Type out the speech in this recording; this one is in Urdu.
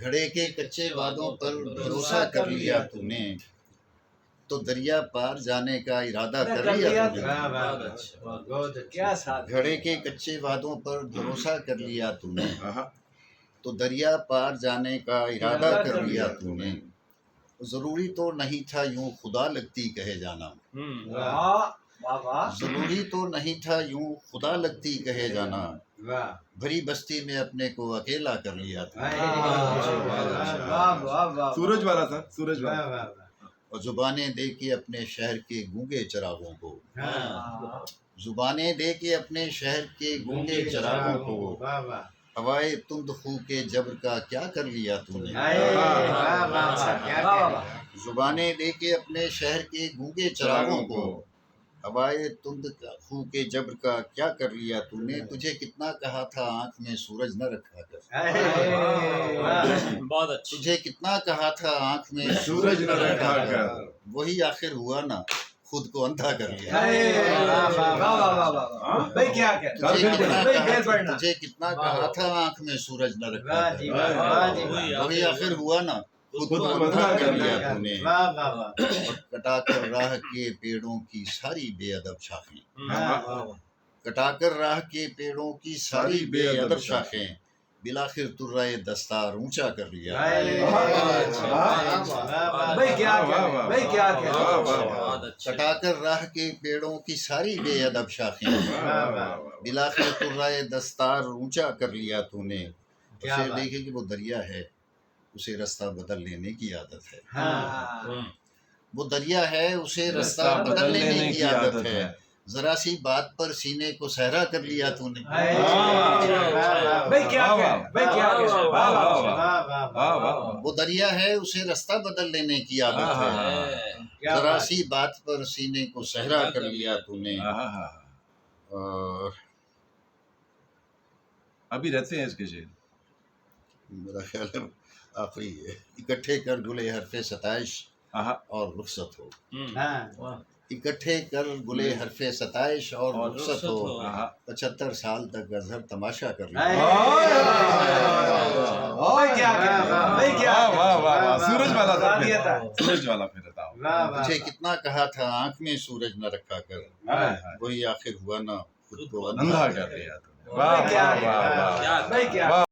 گھڑے کے کچے وعدوں پر بھروسہ کر لیا تو نے، تو دریا پار جانے کا ارادہ کر لیا تو نے۔ کیا ساتھ گھڑے کے کچے وعدوں پر بھروسہ کر لیا تو نے، تو دریا پار جانے کا ارادہ کر لیا تو نے۔ ضروری تو نہیں تھا یوں خدا لگتی کہے جانا، ضروری تو نہیں تھا یوں خدا لگتی کہے جانا، بھری بستی میں اپنے کو اکیلا کر لیا تھا۔ سورج والا تھا، سورج والا۔ اور زبانیں دے کے اپنے شہر کے گونگے چراغوں کو، زبانیں دے کے اپنے شہر کے گونگے چراغوں کو، ہوائے تند خو کے جبر کا کیا کر لیا تو نے۔ زبانیں دے کے اپنے شہر کے گونگے چراغوں کو، ہوائے تند خو کے جبر کا کیا کر لیا تو نے۔ تجھے کتنا کہا تھا آنکھ میں سورج نہ رکھا کر، بہت اچھی۔ تجھے کتنا کہا تھا آنکھ میں سورج نہ رکھا کر، وہی آخر ہوا نا، خود کو اندھا کر لیا۔ تجھے کٹنا کہا تھا آنکھ میں سورج نہ رکھا کر، وہی آخر ہوا نا، خود کو اندھا کر لیا تو نے۔ اور کٹا کر راہ کے پیڑوں کی ساری بے ادب شاخیں، کٹا کر راہ کے پیڑوں کی ساری بے ادب شاخیں، بلاخر ترائے دستار اونچا کر لیا۔ کٹا کر راہ کے پیڑوں کی ساری بے ادب شاخیں، بلاخر ترائے دستار اونچا کر لیا تو نے۔ پھر دیکھے کہ وہ دریا ہے، اسے رستہ بدل لینے کی عادت ہے، وہ دریا ہے، اسے رستہ بدل لینے کی عادت ہے، ذرا سی بات پر سینے کو صحرا کر لیا تو نے۔ وہ دریا ہے، اسے رستہ بدل لینے کی عادت ہے، ذرا سی بات پر سینے کو صحرا کر لیا تو نے۔ اور ابھی رہتے ہیں اس کے شعر، میرا خیال ہے آخری ہے۔ اکٹھے کر گلے حرف ستائش اور رخصت ہو، اکٹھے کر گلے حرف ستائش اور رخصت ہو، 75 سال تک اظہر تماشا کر لیا۔ سورج والا تھا، سورج والا پھر بتاؤ۔ مجھے کتنا کہا تھا آنکھ میں سورج نہ رکھا کر، وہی آخر ہوا نا، خود کو اندھا کر دیا۔ واہ واہ واہ واہ۔